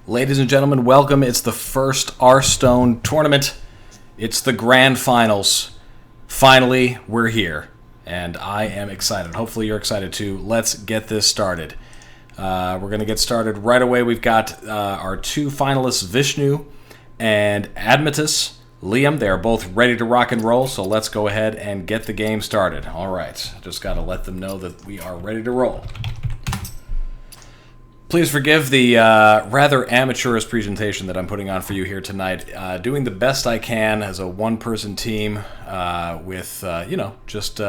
Ladies and gentlemen, welcome. It's the first Arsestone Tournament. It's the grand finals. Finally, we're here, and I am excited. Hopefully you're excited too. Let's get this started. We're going to get started right away. We've got our two finalists, Vishnu and Admetus. Leahm, they are both ready to rock and roll, so let's go ahead and get the game started. All right, just got to let them know that we are ready to roll. Please forgive the rather amateurish presentation that I'm putting on for you here tonight. Doing the best I can as a one-person team with, just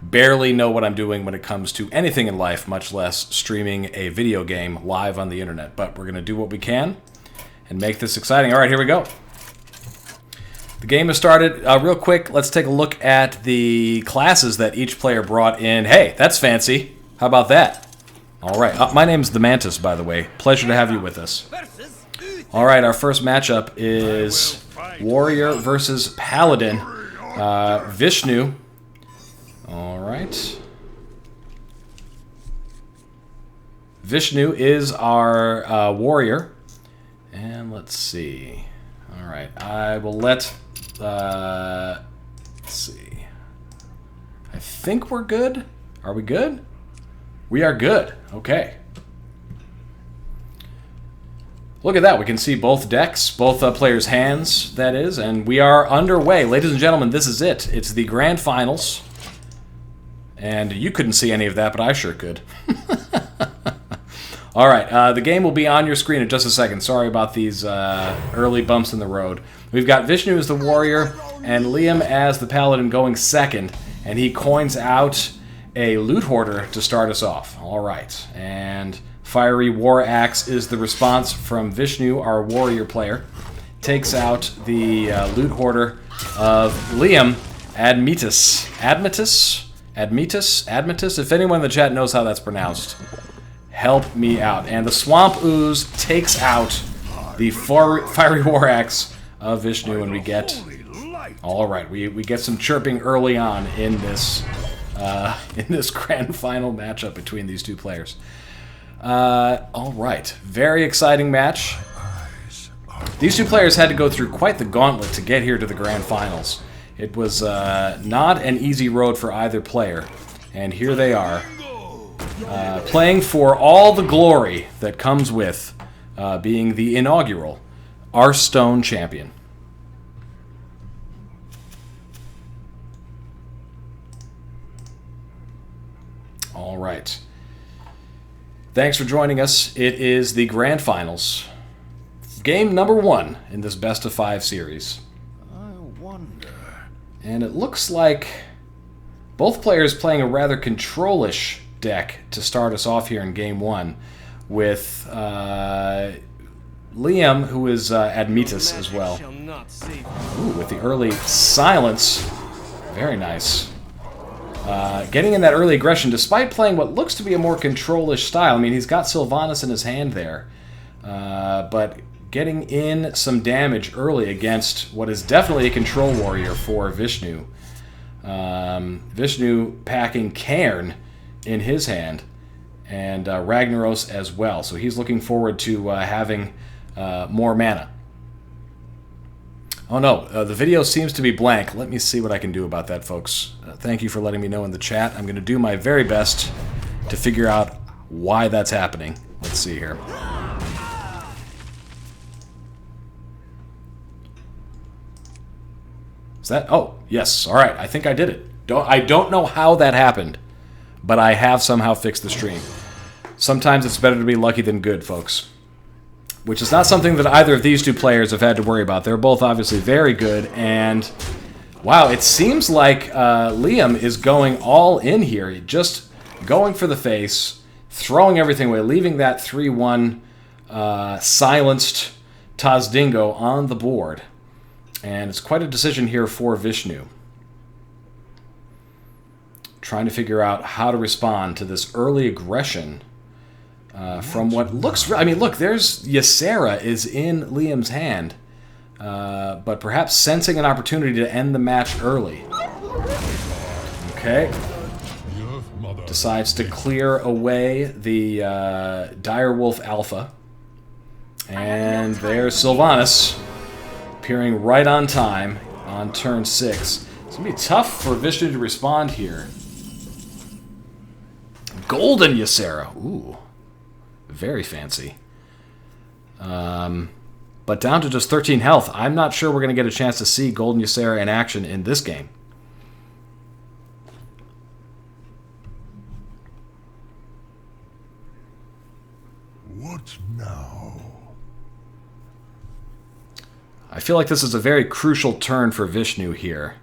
barely know what I'm doing when it comes to anything in life, much less streaming a video game live on the internet. But we're going to do what we can and make this exciting. All right, here we go. The game has started. Real quick, let's take a look at the classes that each player brought in. Hey, that's fancy. How about that? All right. My name's Admetus, by the way. Pleasure to have you with us. All right, our first matchup is Warrior versus Paladin. Vishnu. All right. Vishnu is our warrior. And let's see. All right. I will let... let's see. I think we're good. Are we good? We are good. Okay. Look at that. We can see both decks, both players' hands, that is, and we are underway. Ladies and gentlemen, this is it. It's the grand finals. And you couldn't see any of that, but I sure could. All right. The game will be on your screen in just a second. Sorry about these early bumps in the road. We've got Vishnu as the warrior and Leahm as the paladin going second, and he coins out a loot hoarder to start us off. All right, and Fiery War Axe is the response from Vishnu, our warrior player. Takes out the loot hoarder of Leahm, Admetus. Admetus? If anyone in the chat knows how that's pronounced, help me out. And the Swamp Ooze takes out the Fiery War Axe of Vishnu, and we get... All right, we get some chirping early on in this grand final matchup between these two players. All right, very exciting match. These two players had to go through quite the gauntlet to get here to the grand finals. It was not an easy road for either player, and here they are, playing for all the glory that comes with being the inaugural Arsestone champion. All right. Thanks for joining us. It is the grand finals. Game number 1 in this best of 5 series. I wonder. And it looks like both players playing a rather control-ish deck to start us off here in game 1 with Leahm, who is Admetus as well. Ooh, with the early silence. Very nice. Getting in that early aggression, despite playing what looks to be a more control-ish style. I mean, he's got Sylvanas in his hand there. But getting in some damage early against what is definitely a control warrior for Vishnu. Vishnu packing Cairn in his hand, and Ragnaros as well. So he's looking forward to having more mana. Oh no, the video seems to be blank. Let me see what I can do about that, folks. Thank you for letting me know in the chat. I'm going to do my very best to figure out why that's happening. Let's see here. Is that... Oh, yes. All right. I think I did it. I don't know how that happened, but I have somehow fixed the stream. Sometimes it's better to be lucky than good, folks. Which is not something that either of these two players have had to worry about. They're both obviously very good, and wow, it seems like Leahm is going all in here, just going for the face, throwing everything away, leaving that 3-1 silenced Tazdingo on the board. And it's quite a decision here for Vishnu. Trying to figure out how to respond to this early aggression from what looks... I mean, look, there's Ysera is in Leahm's hand, but perhaps sensing an opportunity to end the match early. Okay. Decides to clear away the Direwolf Alpha. And there's Sylvanas, appearing right on time on turn 6. It's going to be tough for Vishnu to respond here. Golden Ysera. Ooh. Very fancy. But down to just 13 health. I'm not sure we're going to get a chance to see Golden Ysera in action in this game. What now? I feel like this is a very crucial turn for Vishnu here.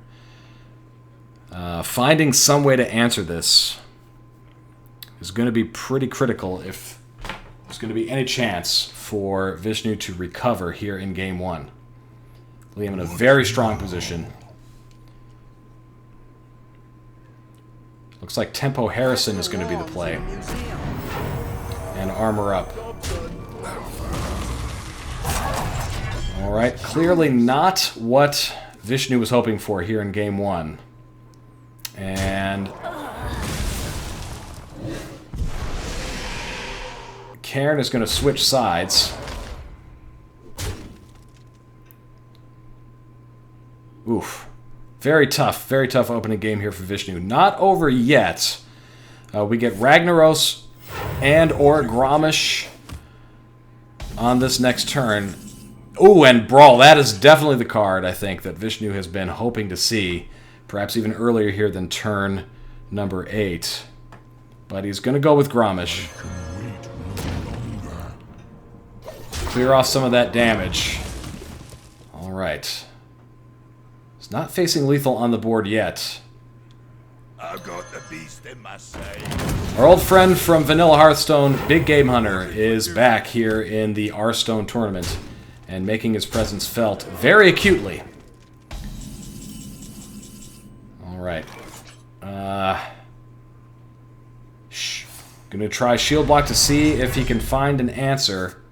Finding some way to answer this is going to be pretty critical if there's going to be any chance for Vishnu to recover here in Game 1. Leahm in a very strong position. Looks like Tempo Harrison is going to be the play. And armor up. Alright, clearly not what Vishnu was hoping for here in Game 1. And Cairn is going to switch sides. Oof. Very tough opening game here for Vishnu. Not over yet. We get Ragnaros and or Grommash on this next turn. Ooh, and Brawl. That is definitely the card, I think, that Vishnu has been hoping to see. Perhaps even earlier here than turn number 8. But he's going to go with Grommash. Clear off some of that damage. Alright. He's not facing lethal on the board yet. I've got the beast in my sight. Our old friend from Vanilla Hearthstone, Big Game Hunter, is back here in the Arsestone Tournament and making his presence felt very acutely. Alright. Gonna try Shield Block to see if he can find an answer.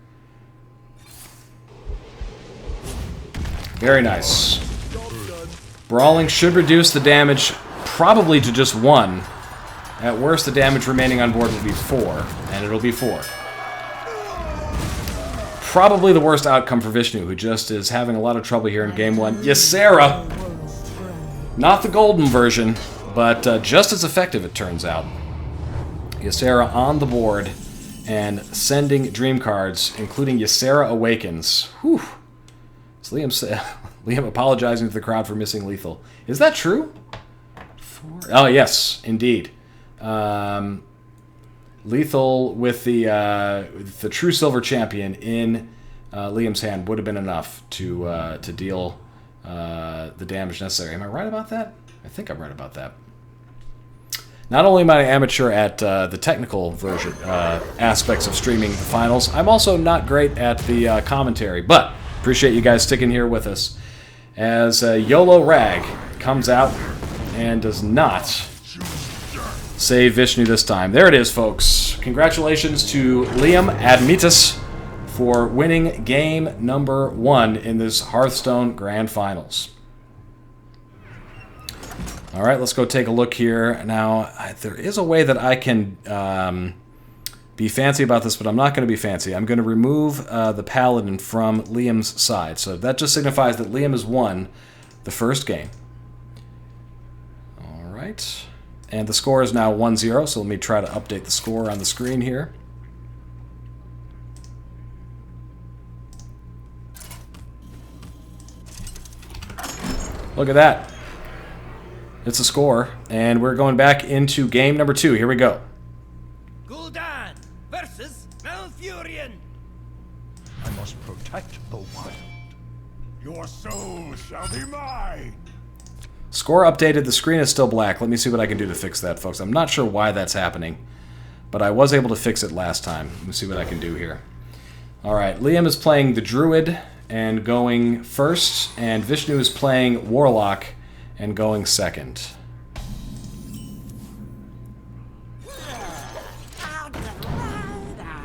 Very nice. Brawling should reduce the damage probably to just 1. At worst, the damage remaining on board will be 4, and it'll be 4. Probably the worst outcome for Vishnu, who just is having a lot of trouble here in Game 1. Ysera! Not the golden version, but just as effective, it turns out. Ysera on the board and sending dream cards, including Ysera Awakens. Whew. Is Leahm apologizing to the crowd for missing lethal. Is that true? Oh, yes, indeed. Lethal with the true silver champion in Liam's hand would have been enough to deal the damage necessary. Am I right about that? I think I'm right about that. Not only am I an amateur at the technical version aspects of streaming the finals, I'm also not great at the commentary, but appreciate you guys sticking here with us as YOLO Rag comes out and does not save Vishnu this time. There it is, folks. Congratulations to Leahm Admetus for winning game number 1 in this Hearthstone Grand Finals. All right, let's go take a look here. Now, there is a way that I can be fancy about this, but I'm not going to be fancy. I'm going to remove the Paladin from Liam's side. So that just signifies that Leahm has won the first game. All right. And the score is now 1-0, so let me try to update the score on the screen here. Look at that. It's a score, and we're going back into game number 2. Here we go. Gul'dan versus Malfurion. I must protect the wild. Your soul shall be mine. Score updated. The screen is still black. Let me see what I can do to fix that, folks. I'm not sure why that's happening, but I was able to fix it last time. Let me see what I can do here. All right, Leahm is playing the Druid and going first, and Vishnu is playing Warlock and going second.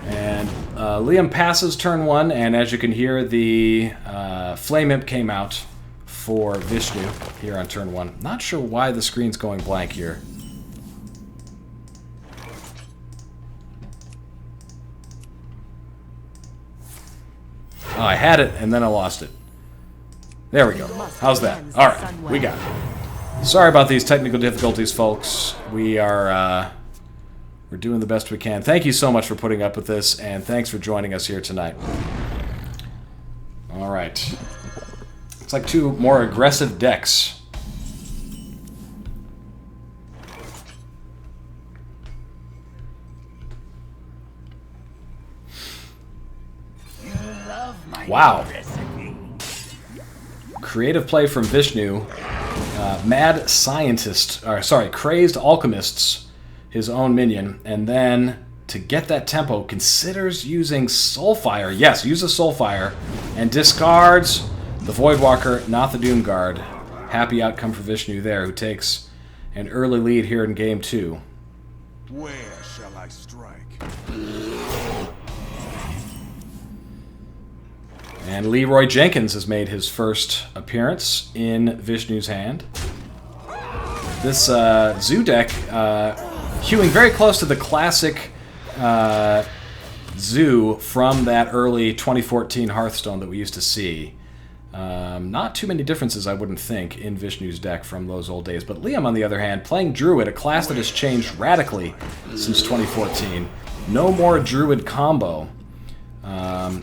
And Leahm passes turn 1, and as you can hear, the Flame Imp came out for Vishnu here on turn 1. Not sure why the screen's going blank here. Oh, I had it, and then I lost it. There we go. How's that? All right, we got it. Sorry about these technical difficulties, folks. We're doing the best we can. Thank you so much for putting up with this, and thanks for joining us here tonight. All right. It's like two more aggressive decks. Wow. Creative play from Vishnu. Mad Scientist, or sorry, Crazed Alchemists, his own minion, and then to get that tempo, considers using Soulfire. Yes, use a Soulfire, and discards the Voidwalker, not the Doomguard. Happy outcome for Vishnu there, who takes an early lead here in Game 2. Where shall I strike? And Leroy Jenkins has made his first appearance in Vishnu's hand. This Zoo deck, hewing very close to the classic Zoo from that early 2014 Hearthstone that we used to see. Not too many differences, I wouldn't think, in Vishnu's deck from those old days. But Leahm, on the other hand, playing Druid, a class that has changed radically since 2014. No more Druid combo.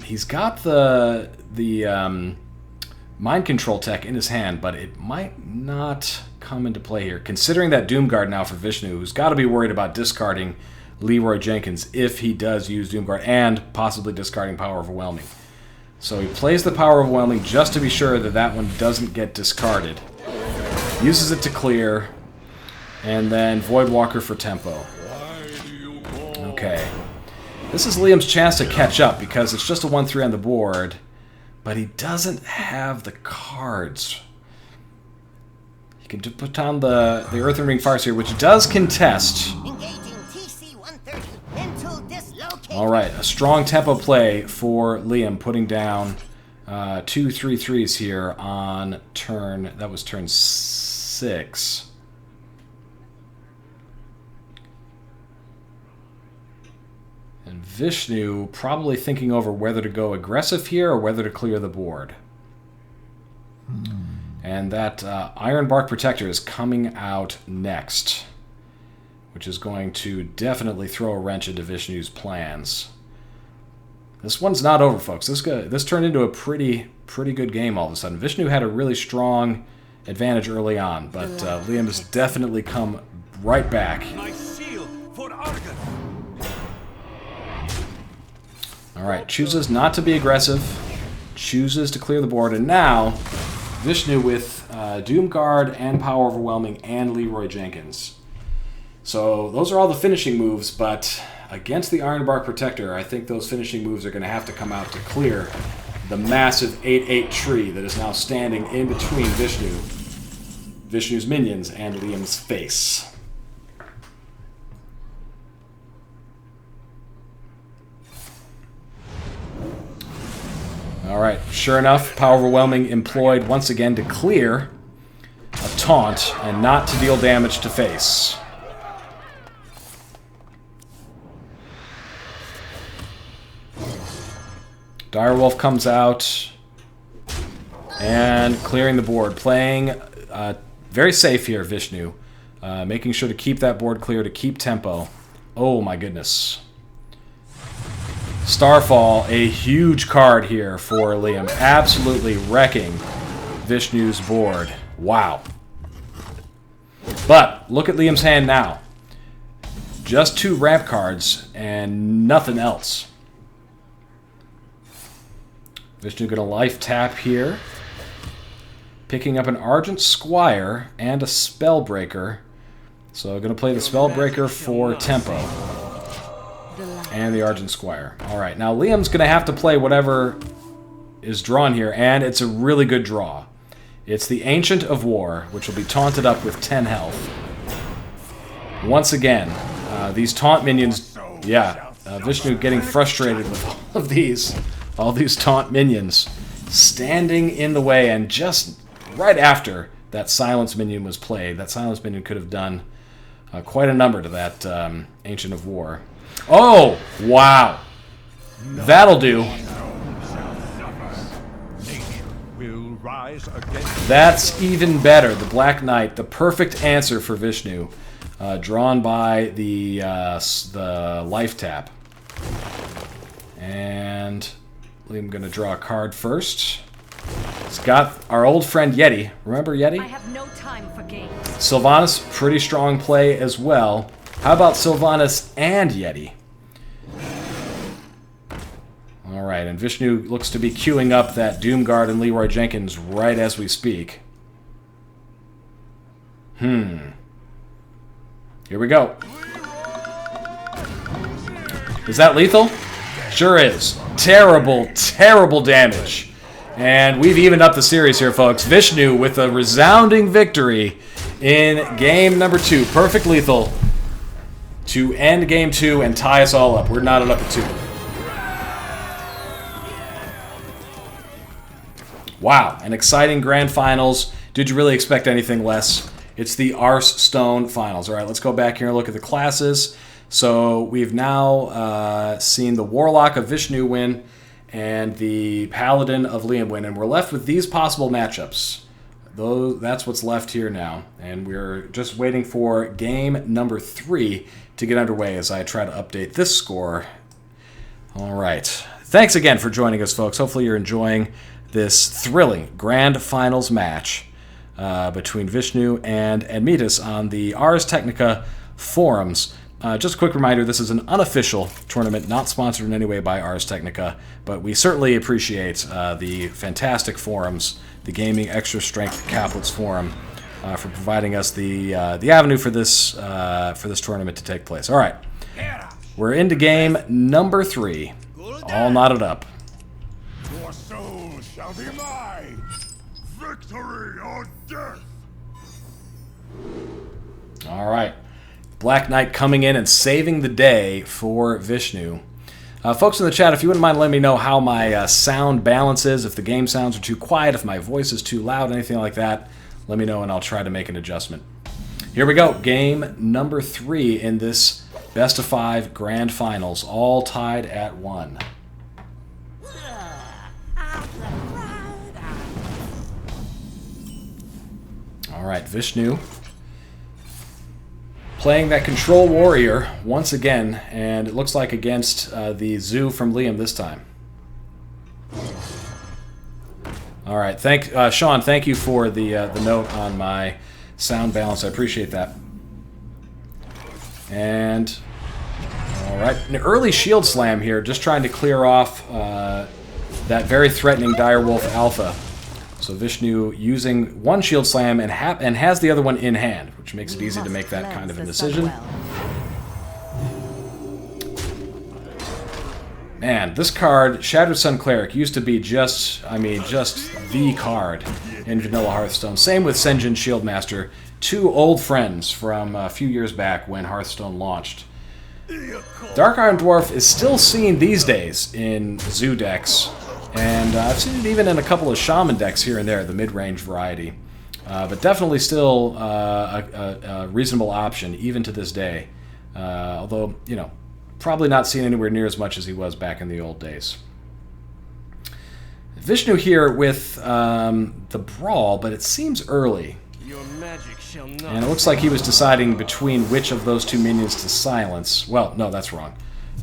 He's got the Mind Control tech in his hand, but it might not come into play here. Considering that Doomguard now for Vishnu, who's got to be worried about discarding Leroy Jenkins if he does use Doomguard, and possibly discarding Power Overwhelming. So he plays the Power Overwhelming just to be sure that that one doesn't get discarded. Uses it to clear, and then Voidwalker for tempo. Okay. This is Liam's chance to catch up because it's just a 1-3 on the board, but he doesn't have the cards. He can put on the Earthen Ring Farseer, which does contest. Alright, a strong tempo play for Leahm, putting down 2 3/3s here on turn, that was turn 6. And Vishnu probably thinking over whether to go aggressive here or whether to clear the board. And that Ironbark Protector is coming out next, which is going to definitely throw a wrench into Vishnu's plans. This one's not over, folks. This turned into a pretty good game all of a sudden. Vishnu had a really strong advantage early on, but Leahm has definitely come right back. Alright, chooses not to be aggressive, chooses to clear the board, and now Vishnu with Doomguard and Power Overwhelming and Leroy Jenkins. So those are all the finishing moves, but against the Ironbark Protector, I think those finishing moves are going to have to come out to clear the massive 8/8 tree that is now standing in between Vishnu's minions, and Liam's face. Alright, sure enough, Power Overwhelming employed once again to clear a taunt and not to deal damage to face. Direwolf comes out and clearing the board, playing very safe here, Vishnu, making sure to keep that board clear, to keep tempo. Oh my goodness. Starfall, a huge card here for Leahm, absolutely wrecking Vishnu's board. Wow. But look at Liam's hand now. Just 2 ramp cards and nothing else. Vishnu gonna life tap here. Picking up an Argent Squire and a Spellbreaker. So gonna play the Spellbreaker for tempo. And the Argent Squire. Alright, now Liam's gonna have to play whatever is drawn here, and it's a really good draw. It's the Ancient of War, which will be taunted up with 10 health. Once again, these taunt minions, Vishnu getting frustrated with all these taunt minions standing in the way, and just right after that Silence minion was played, that Silence minion could have done quite a number to that Ancient of War. Oh, wow. That'll do. rise against That's even better. The Black Knight, the perfect answer for Vishnu, drawn by the life tap. And I'm going to draw a card first. It's got our old friend Yeti. Remember Yeti? I have no time for games. Sylvanas, pretty strong play as well. How about Sylvanas and Yeti? All right, and Vishnu looks to be queuing up that Doomguard and Leroy Jenkins right as we speak. Here we go. Is that lethal? Sure is. Terrible, terrible damage. And we've evened up the series here, folks. Vishnu with a resounding victory in game number 2. Perfect lethal to end game 2 and tie us all up. We're knotted up at 2. Wow, an exciting grand finals. Did you really expect anything less? It's the Arsestone finals. All right, let's go back here and look at the classes. So we've now seen the Warlock of Vishnu win and the Paladin of Leahm win, and we're left with these possible matchups. That's what's left here now, and we're just waiting for game number 3 to get underway as I try to update this score. All right. Thanks again for joining us, folks. Hopefully you're enjoying this thrilling grand finals match between Vishnu and Admetus on the Ars Technica forums. Just a quick reminder, this is an unofficial tournament, not sponsored in any way by Ars Technica, but we certainly appreciate the fantastic forums, the Gaming Extra Strength Caplets forum, for providing us the avenue for this tournament to take place. All right, we're into game number 3, all knotted up. your soul shall be mine. Victory or death. All right. Black Knight coming in and saving the day for Vishnu. Folks in the chat, if you wouldn't mind letting me know how my sound balance is, if the game sounds are too quiet, if my voice is too loud, anything like that, let me know and I'll try to make an adjustment. Here we go. Game number 3 in this best of 5 grand finals, all tied at 1. All right, Vishnu playing that Control Warrior once again, and it looks like against the Zoo from Leahm this time. All right, Sean, thank you for the note on my sound balance. I appreciate that. And, all right, an early Shield Slam here, just trying to clear off that very threatening Direwolf Alpha. So Vishnu using one Shield Slam and has the other one in hand, which makes it easy to make that kind of a decision. Man, this card, Shattered Sun Cleric, used to be just the card in Vanilla Hearthstone. Same with Senjin Shieldmaster, 2 old friends from a few years back when Hearthstone launched. Dark Iron Dwarf is still seen these days in Zoo decks, and I've seen it even in a couple of Shaman decks here and there, the mid-range variety. But definitely still a reasonable option, even to this day. Although, you know, probably not seen anywhere near as much as he was back in the old days. Vishnu here with the Brawl, but it seems early. Your magic shall not. And it looks like he was deciding between which of those 2 minions to silence. Well, no, that's wrong.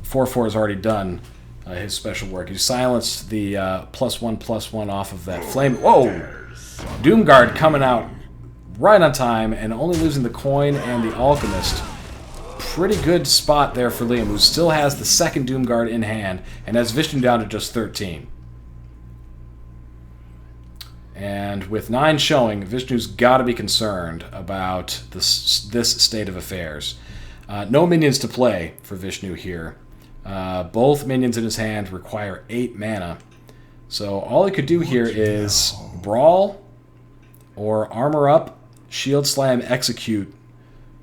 4/4 has already done his special work. He silenced the +1/+1 off of that flame. Whoa! Doomguard coming out right on time and only losing the coin and the Alchemist. Pretty good spot there for Leahm, who still has the second Doomguard in hand and has Vishnu down to just 13. And with 9 showing, Vishnu's got to be concerned about this state of affairs. No minions to play for Vishnu here. Both minions in his hand require 8 mana. So all he could do here is Brawl or Armor Up, Shield Slam, Execute.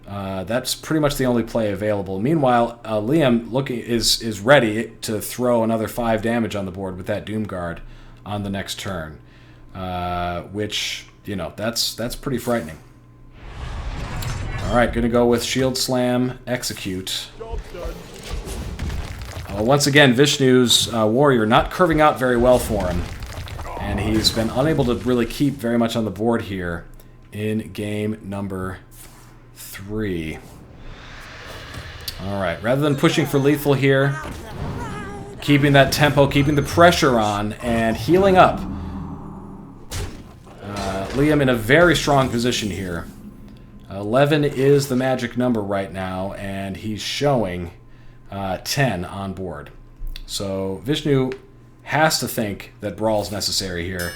That's pretty much the only play available. Meanwhile, Leahm is ready to throw another 5 damage on the board with that Doomguard on the next turn. Which, you know, that's pretty frightening. Alright, gonna go with Shield Slam, Execute. Once again, Vishnu's Warrior not curving out very well for him. And he's been unable to really keep very much on the board here in game number 3. Alright, rather than pushing for lethal here, keeping that tempo, keeping the pressure on, and healing up. Leahm in a very strong position here. 11 is the magic number right now, and he's showing 10 on board. So Vishnu has to think that Brawl is necessary here.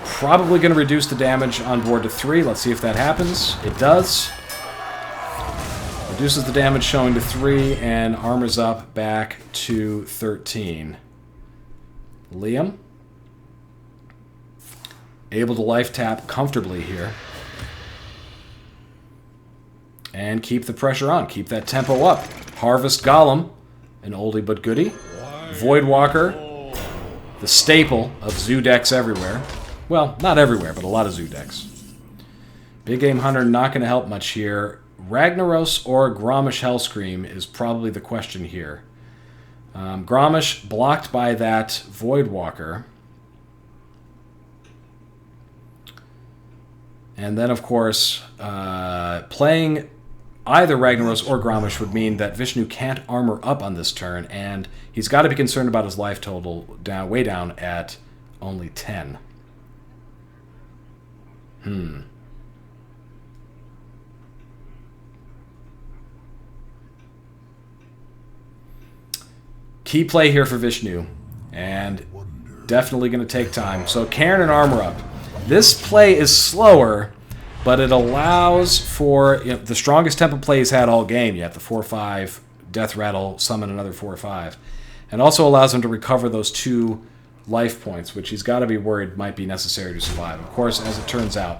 Probably going to reduce the damage on board to 3. Let's see if that happens. It does. Reduces the damage showing to 3 and armors up back to 13. Leahm able to life tap comfortably here. And keep the pressure on. Keep that tempo up. Harvest Golem, an oldie but goodie. Voidwalker, the staple of zoo decks everywhere. Well, not everywhere, but a lot of zoo decks. Big Game Hunter not going to help much here. Ragnaros or Grommash Hellscream is probably the question here. Grommash blocked by that Voidwalker. And then, of course, playing either Ragnaros or Grommash would mean that Vishnu can't armor up on this turn, and he's got to be concerned about his life total way down at only 10. Key play here for Vishnu, and definitely going to take time. So Cairn and armor up. This play is slower, but it allows for the strongest tempo play he's had all game yet, the 4/5 Death Rattle, summon another 4/5. And also allows him to recover those 2 life points, which he's got to be worried might be necessary to survive. Of course, as it turns out.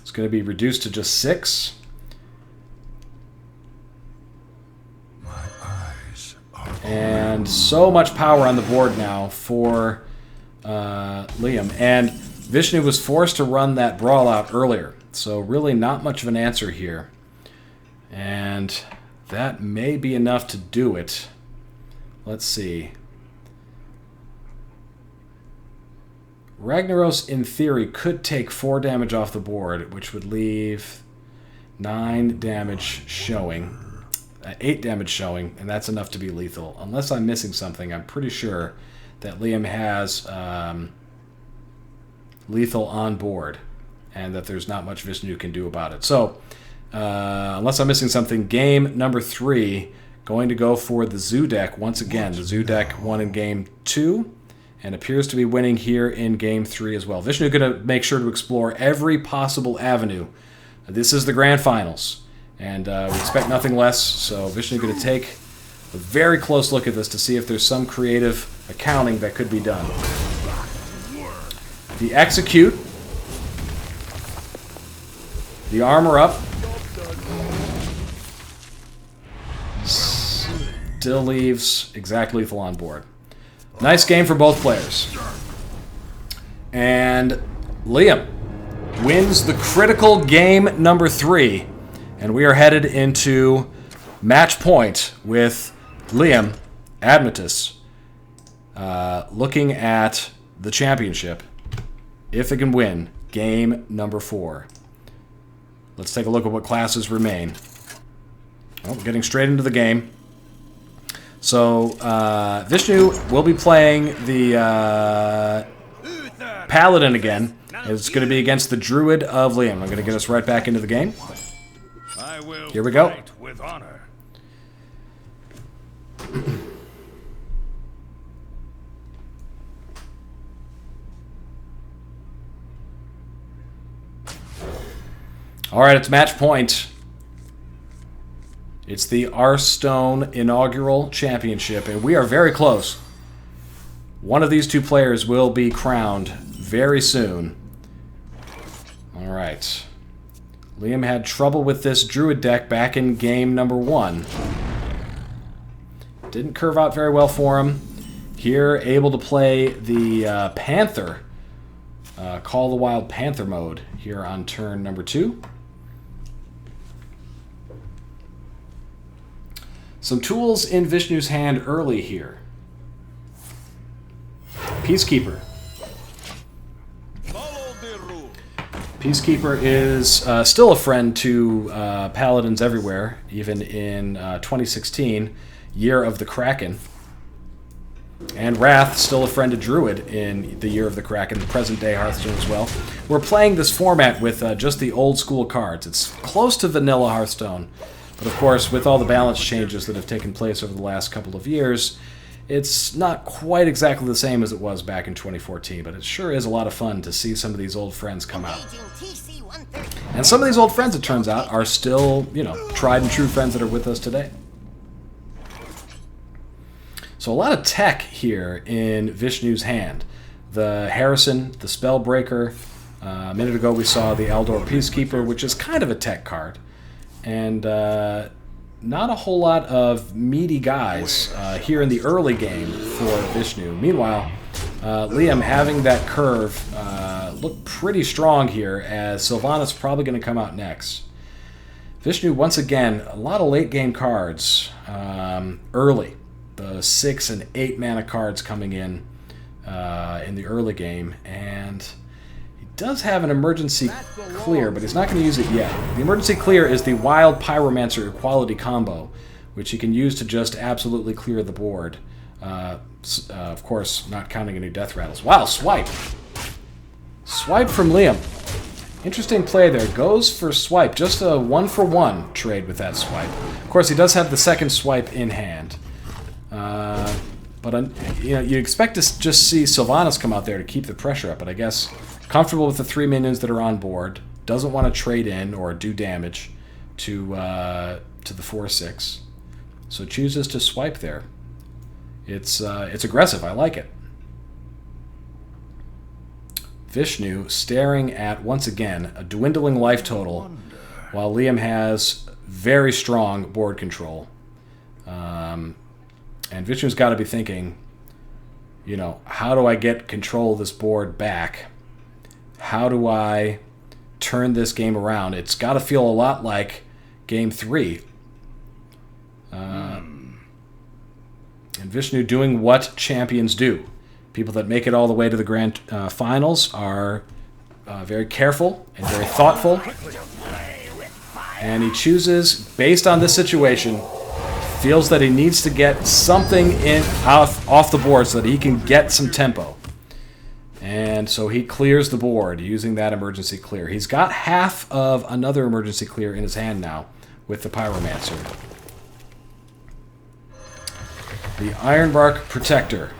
It's going to be reduced to just 6. And so much power on the board now for Leahm. And Vishnu was forced to run that Brawl out earlier. So really not much of an answer here. And that may be enough to do it. Let's see. Ragnaros, in theory, could take 4 damage off the board, which would leave 9 damage showing. 8 damage showing, and that's enough to be lethal. Unless I'm missing something, I'm pretty sure that Leahm has lethal on board, and that there's not much Vishnu can do about it. So, unless I'm missing something, game number 3, going to go for the Zoo deck once again. The Zoo deck won in game 2, and appears to be winning here in game 3 as well. Vishnu going to make sure to explore every possible avenue. This is the grand finals. And we expect nothing less, so Vishnu is going to take a very close look at this to see if there's some creative accounting that could be done. The execute, the armor up, still leaves exact lethal on board. Nice game for both players. And Leahm wins the critical game number 3. And we are headed into match point with Leahm, Admetus, looking at the championship, if it can win, game number 4. Let's take a look at what classes remain. Oh, we're getting straight into the game. So, Vishnu will be playing the Paladin again. It's going to be against the Druid of Leahm. I'm going to get us right back into the game. Here we go. With honor. All right, it's match point. It's the Arsestone inaugural championship, and we are very close. One of these 2 players will be crowned very soon. All right. Leahm had trouble with this Druid deck back in game number 1. Didn't curve out very well for him. Here, able to play the Panther. Call the Wild Panther mode here on turn number 2. Some tools in Vishnu's hand early here. Peacekeeper. Peacekeeper is still a friend to paladins everywhere, even in 2016, Year of the Kraken. And Wrath, still a friend to Druid in the Year of the Kraken, the present-day Hearthstone as well. We're playing this format with just the old-school cards. It's close to vanilla Hearthstone, but of course, with all the balance changes that have taken place over the last couple of years, it's not quite exactly the same as it was back in 2014, but it sure is a lot of fun to see some of these old friends come out. And some of these old friends, it turns out, are still, you know, tried and true friends that are with us today. So a lot of tech here in Vishnu's hand. The Harrison, the Spellbreaker. A minute ago we saw the Eldor Peacekeeper, which is kind of a tech card. And not a whole lot of meaty guys here in the early game for Vishnu. Meanwhile, Leahm having that curve look pretty strong here, as Sylvanas probably going to come out next. Vishnu, once again, a lot of late game cards early. The 6 and 8 mana cards coming in the early game, and he does have an emergency clear, but he's not going to use it yet. The emergency clear is the Wild Pyromancer equality combo, which he can use to just absolutely clear the board. Of course, not counting any death rattles. Wow, swipe! Swipe from Leahm. Interesting play there. Goes for swipe. Just a 1-for-1 trade with that swipe. Of course, he does have the second swipe in hand. But you know, you expect to just see Sylvanas come out there to keep the pressure up, but I guess comfortable with the 3 minions that are on board, doesn't want to trade in or do damage to the 4/6, so chooses to swipe there. It's aggressive. I like it. Vishnu staring at, once again, a dwindling life total, while Leahm has very strong board control. And Vishnu's got to be thinking, you know, how do I get control of this board back? How do I turn this game around? It's got to feel a lot like Game 3. And Vishnu doing what champions do. People that make it all the way to the grand finals are very careful and very thoughtful. And he chooses, based on this situation, feels that he needs to get something off the board so that he can get some tempo. And so he clears the board using that emergency clear. He's got half of another emergency clear in his hand now with the Pyromancer. The Ironbark Protector.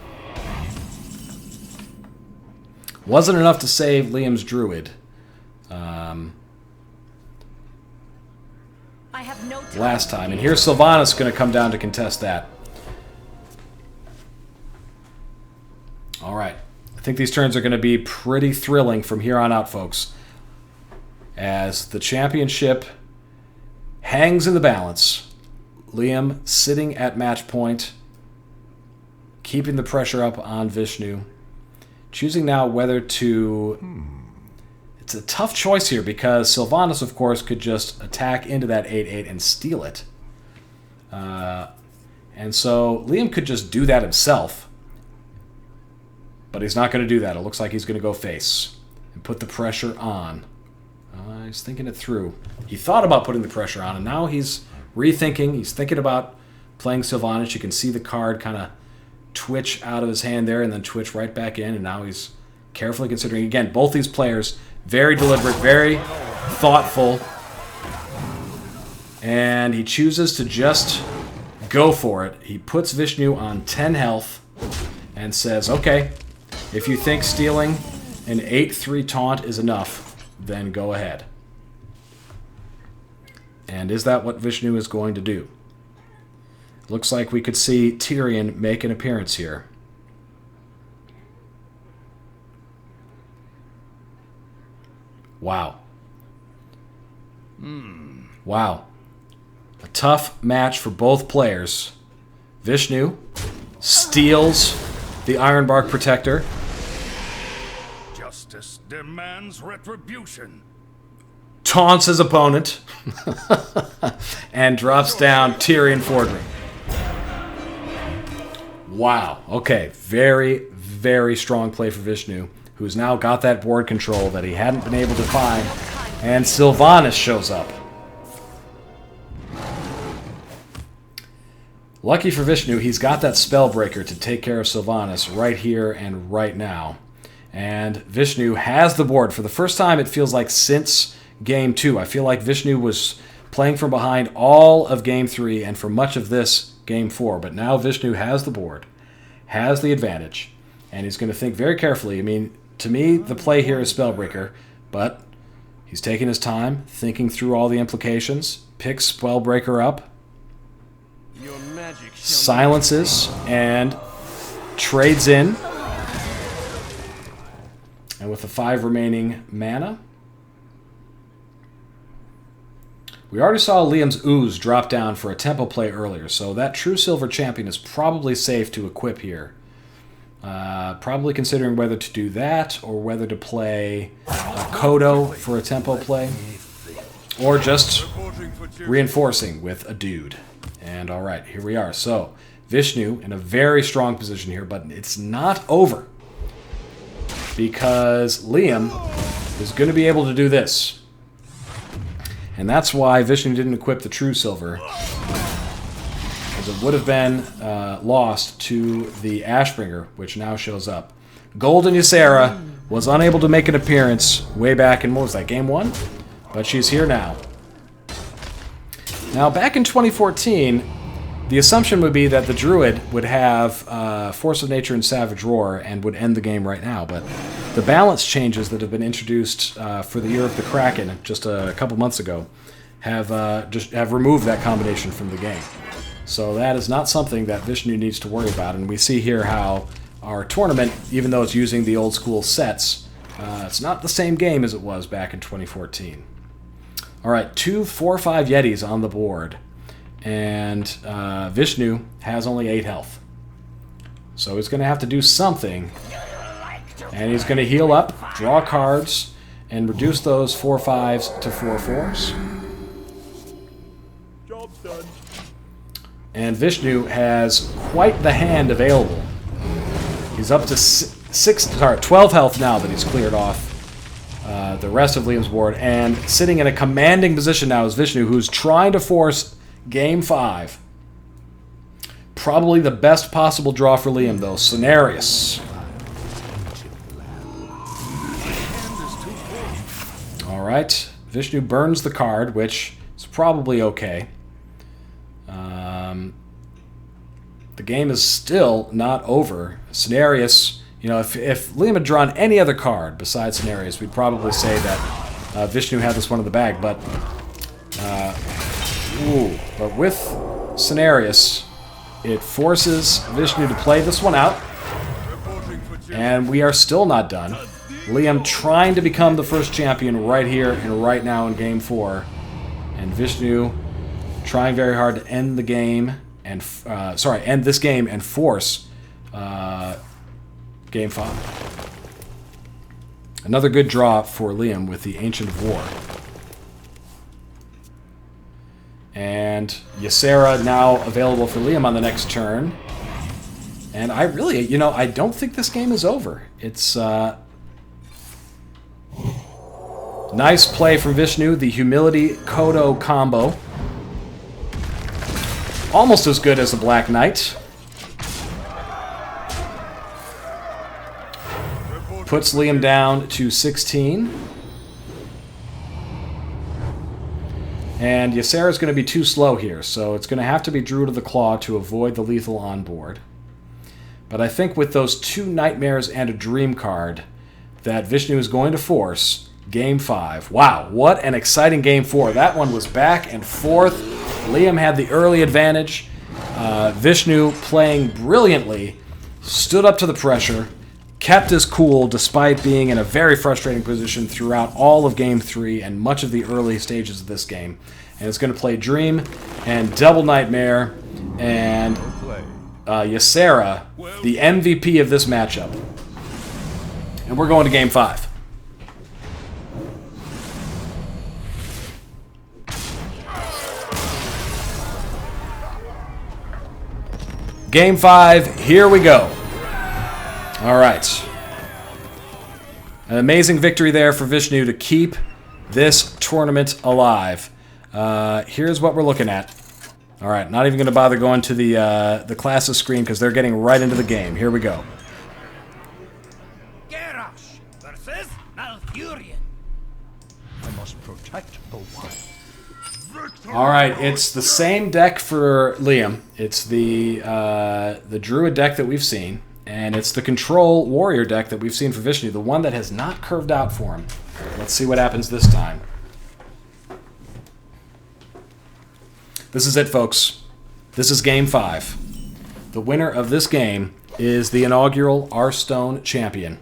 Wasn't enough to save Liam's Druid. Last time. And here's Sylvanas going to come down to contest that. Alright. I think these turns are going to be pretty thrilling from here on out, folks. As the championship hangs in the balance. Leahm sitting at match point, keeping the pressure up on Vishnu. Choosing now whether to... It's a tough choice here because Sylvanas, of course, could just attack into that 8/8 and steal it. And so Leahm could just do that himself. But he's not going to do that. It looks like he's going to go face and put the pressure on. He's thinking it through. He thought about putting the pressure on, and now he's rethinking. He's thinking about playing Sylvanas. You can see the card kind of twitch out of his hand there and then twitch right back in, and now he's carefully considering. Again, both these players, very deliberate, very thoughtful, and he chooses to just go for it. He puts Vishnu on 10 health and says, okay, if you think stealing an 8/3 taunt is enough, then go ahead. And is that what Vishnu is going to do? Looks like we could see Tyrion make an appearance here. Wow. Wow. A tough match for both players. Vishnu steals the Ironbark Protector. Justice demands retribution. Taunts his opponent. And drops down Tyrion Fordring. Wow. Okay. Very, very strong play for Vishnu, who's now got that board control that he hadn't been able to find. And Sylvanas shows up. Lucky for Vishnu, he's got that Spellbreaker to take care of Sylvanas right here and right now. And Vishnu has the board. For the first time, it feels like since Game 2. I feel like Vishnu was playing from behind all of Game 3 and for much of this Game 4. But now Vishnu has the board, has the advantage, and he's going to think very carefully. I mean, to me, the play here is Spellbreaker, but he's taking his time, thinking through all the implications, picks Spellbreaker up, Your magic shall silences, and trades in. And with the 5 remaining mana, we already saw Leahm's Ooze drop down for a tempo play earlier, so that True Silver Champion is probably safe to equip here. Probably considering whether to do that or whether to play a Kodo for a tempo play, or just reinforcing with a dude. And all right, here we are. So Vishnu in a very strong position here, but it's not over, because Leahm is going to be able to do this. And that's why Vishnu didn't equip the True Silver, because it would have been lost to the Ashbringer, which now shows up. Golden Ysera was unable to make an appearance way back in, what was that, Game 1? But she's here now. Now, back in 2014, the assumption would be that the Druid would have Force of Nature and Savage Roar and would end the game right now, but the balance changes that have been introduced for the Year of the Kraken just a couple months ago have removed that combination from the game. So that is not something that Vishnu needs to worry about, and we see here how our tournament, even though it's using the old school sets, it's not the same game as it was back in 2014. All right, 2 4/5 Yetis on the board, and Vishnu has only 8 health. So he's going to have to do something, and he's going to heal up, draw cards, and reduce those 4/5s to 4/4s. Job's done. And Vishnu has quite the hand available. He's up to 12 health now that he's cleared off the rest of Leahm's board, and sitting in a commanding position now is Vishnu, who's trying to force Game 5. Probably the best possible draw for Leahm, though. Cenarius. Alright. Vishnu burns the card, which is probably okay. The game is still not over. Cenarius, you know, if Leahm had drawn any other card besides Cenarius, we'd probably say that Vishnu had this one in the bag, but with Cenarius, it forces Vishnu to play this one out, and we are still not done. Leahm trying to become the first champion right here and right now in Game 4, and Vishnu trying very hard to end the game and end this game and force Game 5. Another good draw for Leahm with the Ancient of War. And Ysera now available for Leahm on the next turn. And I really, you know, I don't think this game is over. It's nice play from Vishnu, the Humility Kodo combo. Almost as good as the Black Knight. Puts Leahm down to 16. And Ysera is going to be too slow here, so it's going to have to be Druid of the Claw to avoid the lethal on board. But I think with those 2 Nightmares and a Dream card that Vishnu is going to force Game 5. Wow, what an exciting Game 4. That one was back and forth. Leahm had the early advantage. Vishnu playing brilliantly, stood up to the pressure, kept his cool despite being in a very frustrating position throughout all of Game 3 and much of the early stages of this game. And it's going to play Dream and Double Nightmare and Ysera, the MVP of this matchup. And we're going to Game 5. Game 5, here we go. All right. An amazing victory there for Vishnu to keep this tournament alive. Here's what we're looking at. All right, not even going to bother going to the classes screen because they're getting right into the game. Here we go. Garrosh versus Malfurion. I must protect the wild. All right, it's the same deck for Leahm. It's the Druid deck that we've seen, and it's the Control Warrior deck that we've seen for Vishnu, the one that has not curved out for him. Let's see what happens this time. This is it, folks. This is Game 5. The winner of this game is the inaugural Arsestone champion.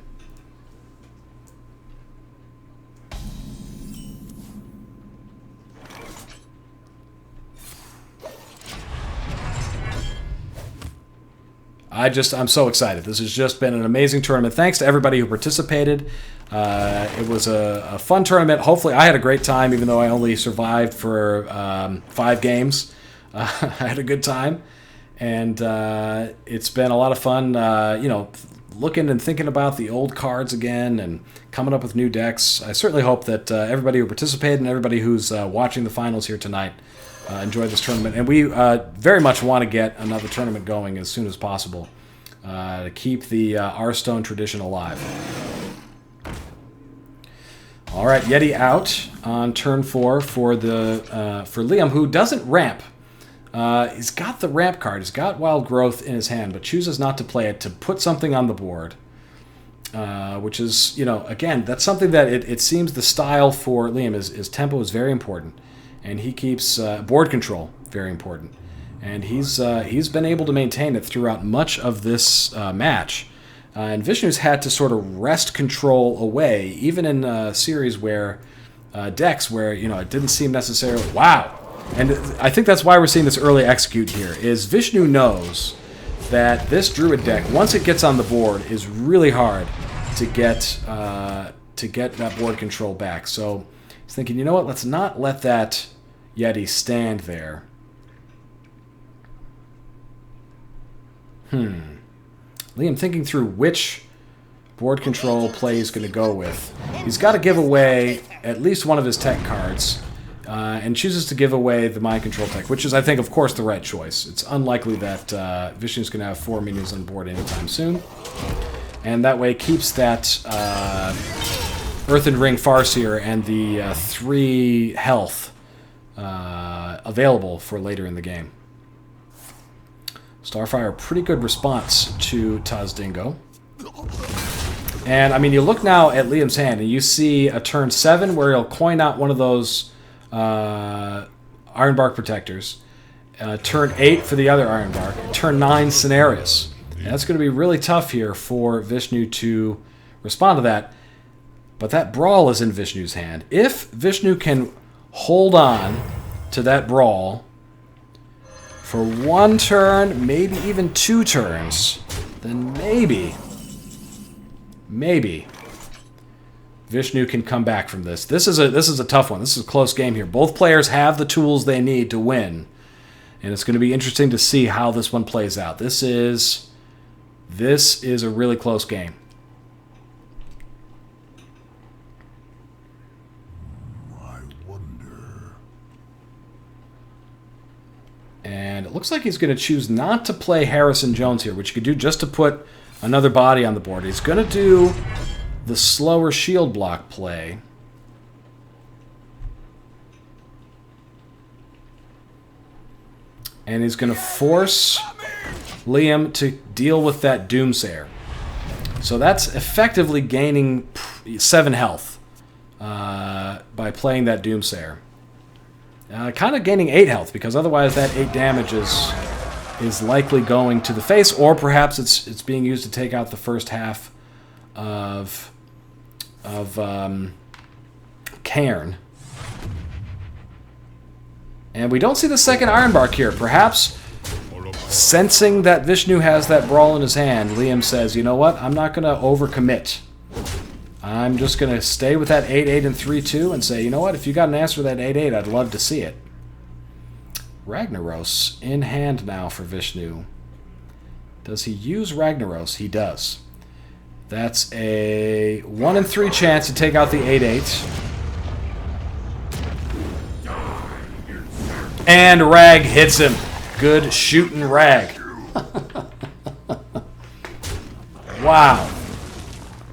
I'm so excited. This has just been an amazing tournament. Thanks to everybody who participated. It was a fun tournament. Hopefully, I had a great time, even though I only survived for 5 games. I had a good time, and it's been a lot of fun. Looking and thinking about the old cards again, and coming up with new decks. I certainly hope that everybody who participated and everybody who's watching the finals here tonight enjoyed this tournament. And we very much want to get another tournament going as soon as possible to keep the Arsestone tradition alive. All right, Yeti out on turn 4 for Leahm, who doesn't ramp. He's got the ramp card. He's got Wild Growth in his hand, but chooses not to play it to put something on the board, which is, again, that's something that it seems the style for Leahm is tempo is very important, and he keeps board control very important, and he's been able to maintain it throughout much of this match. And Vishnu's had to sort of wrest control away, even in a series where decks where it didn't seem necessarily wow. And I think that's why we're seeing this early execute here. Is Vishnu knows that this Druid deck, once it gets on the board, is really hard to get that board control back. So he's thinking, you know what? Let's not let that Yeti stand there. Leahm thinking through which board control play he's going to go with. He's got to give away at least one of his tech cards, and chooses to give away the Mind Control tech, which is, I think, of course, the right choice. It's unlikely that Vishnu's going to have 4 minions on board anytime soon, and that way keeps that Earthen Ring Farseer and the 3 health available for later in the game. Starfire, pretty good response to Tazdingo. And, I mean, you look now at Liam's hand, and you see a turn 7 where he'll coin out one of those Ironbark Protectors. Turn 8 for the other Ironbark. Turn 9, Cenarius. And that's going to be really tough here for Vishnu to respond to that. But that Brawl is in Vishnu's hand. If Vishnu can hold on to that Brawl for 1 turn, maybe even 2 turns, then maybe Vishnu can come back from this. This is a tough one. This is a close game here. Both players have the tools they need to win, and it's going to be interesting to see how this one plays out. This is a really close game. And it looks like he's going to choose not to play Harrison Jones here, which he could do just to put another body on the board. He's going to do the slower shield block play. And he's going to force Leahm to deal with that Doomsayer. So that's effectively gaining 7 health by playing that Doomsayer. Kind of gaining 8 health, because otherwise that 8 damage is likely going to the face, or perhaps it's being used to take out the first half of Cairn. And we don't see the second Ironbark here. Perhaps sensing that Vishnu has that Brawl in his hand, Leahm says, you know what, I'm not going to overcommit. I'm just going to stay with that 8-8 and 3-2 and say, you know what, if you got an answer to that 8-8, I'd love to see it. Ragnaros in hand now for Vishnu. Does he use Ragnaros? He does. That's a 1 in 3 chance to take out the 8/8. And Rag hits him. Good shooting, Rag. Wow.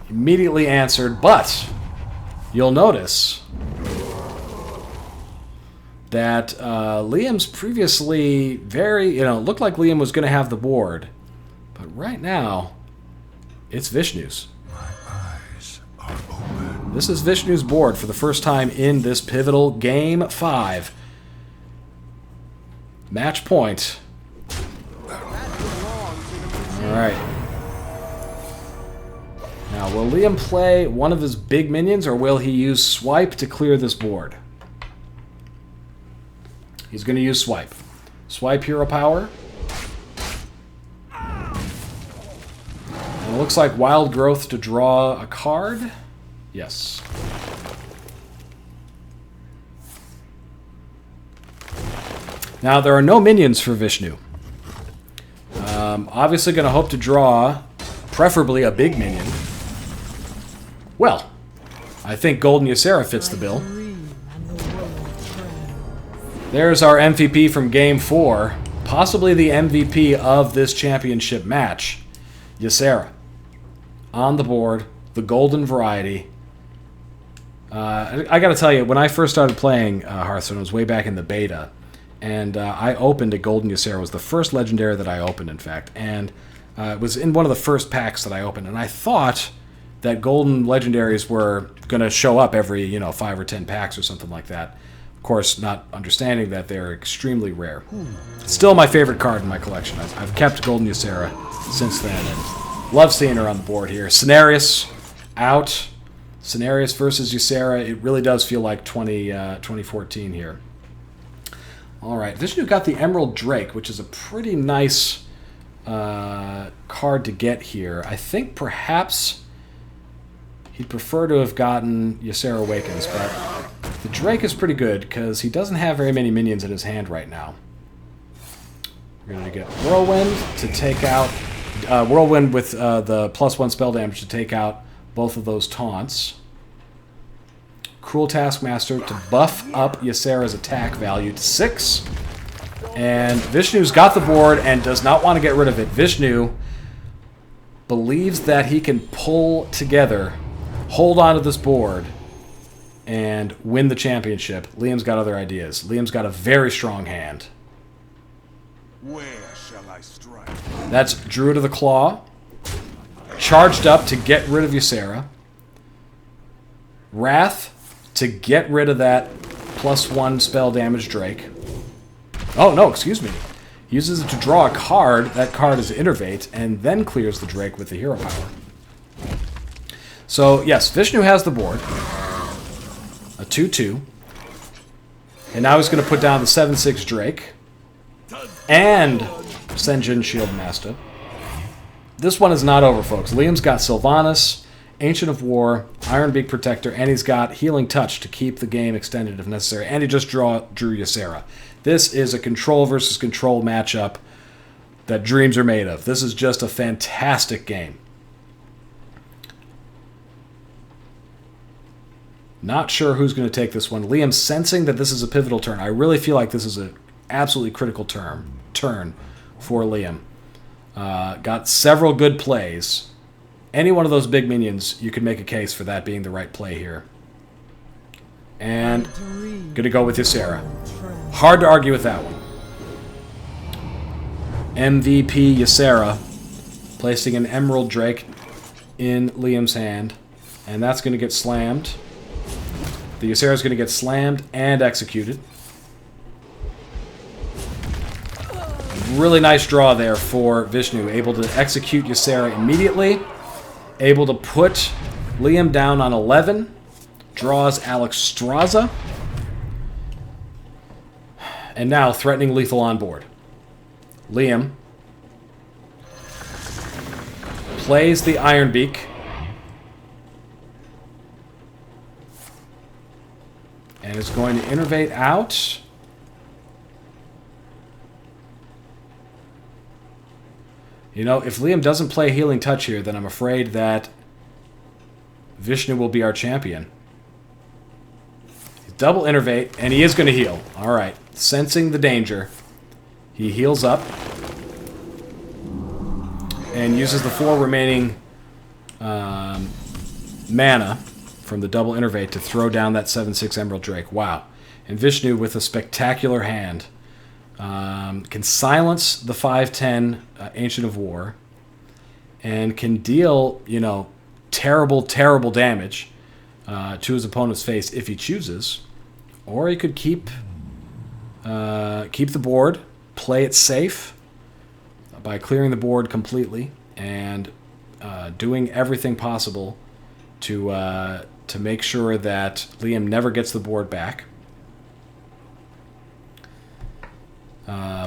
Immediately answered, but you'll notice that Leahm's previously looked like Leahm was going to have the board. But right now, it's Vishnu's. This is Vishnu's board for the first time in this pivotal Game 5. Match point. Alright. Now, will Leahm play one of his big minions, or will he use Swipe to clear this board? He's going to use Swipe. Swipe Hero Power. And it looks like Wild Growth to draw a card. Yes. Now, there are no minions for Vishnu. Obviously going to hope to draw, preferably a big minion. Well, I think Golden Ysera fits the bill. There's our MVP from Game 4. Possibly the MVP of this championship match. Ysera. On the board, the golden variety. I gotta tell you, when I first started playing Hearthstone, it was way back in the beta. And I opened a Golden Ysera. It was the first legendary that I opened, in fact. And it was in one of the first packs that I opened. And I thought that golden legendaries were going to show up every, 5 or 10 packs or something like that. Of course, not understanding that they're extremely rare. Still my favorite card in my collection. I've kept Golden Ysera since then. And love seeing her on the board here. Cenarius out. Cenarius versus Ysera. It really does feel like 2014 here. Alright, Vishnu got the Emerald Drake, which is a pretty nice card to get here. I think perhaps he'd prefer to have gotten Ysera Awakens, but the Drake is pretty good because he doesn't have very many minions in his hand right now. We're going to get Whirlwind to take out... Whirlwind with the +1 spell damage to take out both of those taunts. Cruel Taskmaster to buff up Ysera's attack value to 6. And Vishnu's got the board and does not want to get rid of it. Vishnu believes that he can pull together, hold on to this board, and win the championship. Leahm's got other ideas. Leahm's got a very strong hand. Where shall I strike? That's Druid of the Claw. Charged up to get rid of Ysera. Wrath to get rid of that +1 spell damage Drake. Oh, no, excuse me. Uses it to draw a card. That card is Innervate, and then clears the Drake with the hero power. So, yes, Vishnu has the board. A 2/2. And now he's going to put down the 7/6 Drake. And Senjin Shieldmaster. This one is not over, folks. Liam's got Sylvanas, Ancient of War, Ironbeak Protector, and he's got Healing Touch to keep the game extended if necessary. And he just drew Ysera. This is a control versus control matchup that dreams are made of. This is just a fantastic game. Not sure who's going to take this one. Liam sensing that this is a pivotal turn. I really feel like this is an absolutely critical turn for Leahm. Got several good plays. Any one of those big minions, you could make a case for that being the right play here. And going to go with Ysera. Hard to argue with that one. MVP Ysera placing an Emerald Drake in Liam's hand. And that's going to get slammed. The Ysera is going to get slammed and executed. Really nice draw there for Vishnu. Able to execute Ysera immediately. Able to put Leahm down on 11. Draws Alexstrasza. And now threatening lethal on board. Leahm plays the Ironbeak. And is going to innervate out. You know, if Leahm doesn't play Healing Touch here, then I'm afraid that Vishnu will be our champion. Double Innervate, and he is going to heal. All right. Sensing the danger, he heals up and uses the 4 remaining mana from the double Innervate to throw down that 7/6 Emerald Drake. Wow. And Vishnu, with a spectacular hand, can silence the 5/10 Ancient of War and can deal, you know, terrible, terrible damage to his opponent's face if he chooses. Or he could keep the board, play it safe by clearing the board completely and doing everything possible to make sure that Leahm never gets the board back.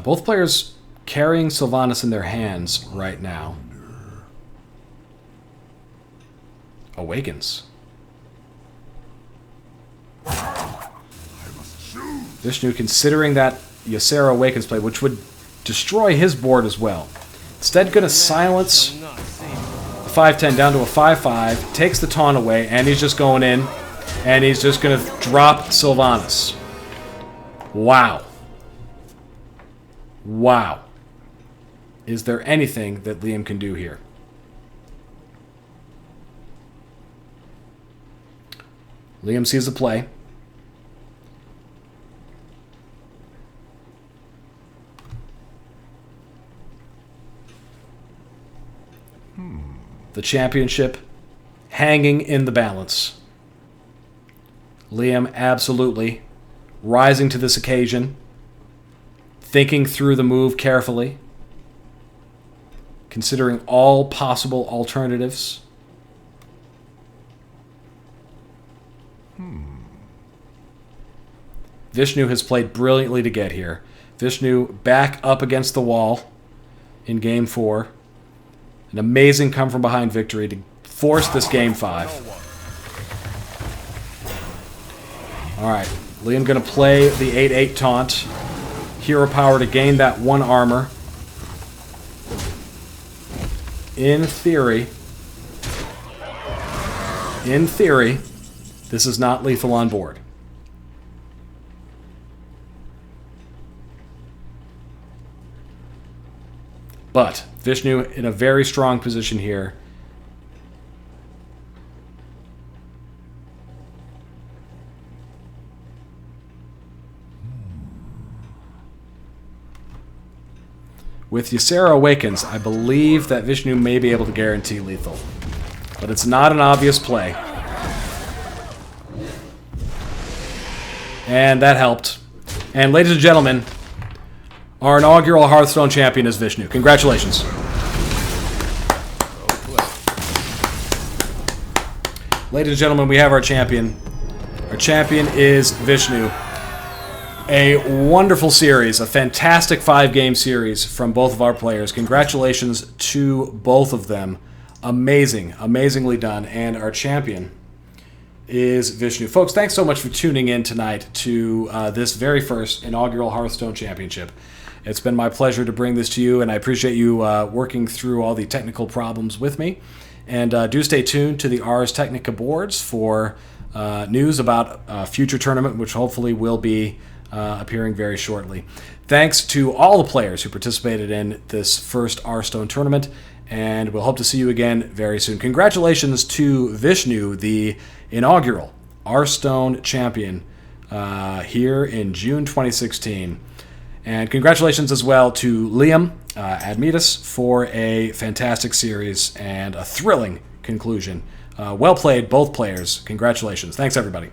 Both players carrying Sylvanas in their hands right now. Awakens. Vishnu considering that Ysera Awakens play, which would destroy his board as well. Instead, going to silence the 5/10 down to a 5/5, takes the taunt away, and he's just going in, and he's just going to drop Sylvanas. Wow. Wow. Is there anything that Leahm can do here? Leahm sees the play. The championship hanging in the balance. Leahm absolutely rising to this occasion, thinking through the move carefully, considering all possible alternatives. Vishnu has played brilliantly to get here. Vishnu back up against the wall in Game 4. An amazing come-from-behind victory to force this Game 5. Alright, Leahm going to play the 8/8 taunt. Hero power to gain that 1 armor. In theory, this is not lethal on board. But Vishnu in a very strong position here. With Ysera Awakens, I believe that Vishnu may be able to guarantee lethal. But it's not an obvious play. And that helped. And ladies and gentlemen, our inaugural Hearthstone champion is Vishnu. Congratulations. Ladies and gentlemen, we have our champion. Our champion is Vishnu. A wonderful series, a fantastic 5-game series from both of our players. Congratulations to both of them. Amazing, amazingly done. And our champion is Vishnu. Folks, thanks so much for tuning in tonight to this very first inaugural Hearthstone Championship. It's been my pleasure to bring this to you, and I appreciate you working through all the technical problems with me. And do stay tuned to the Ars Technica boards for news about a future tournament, which hopefully will be appearing very shortly. Thanks to all the players who participated in this first Arsestone Tournament, and we'll hope to see you again very soon. Congratulations to Vishnu, the inaugural Arsestone champion here in June 2016. And congratulations as well to Leahm, Admetus, for a fantastic series and a thrilling conclusion. Well played, both players. Congratulations. Thanks, everybody.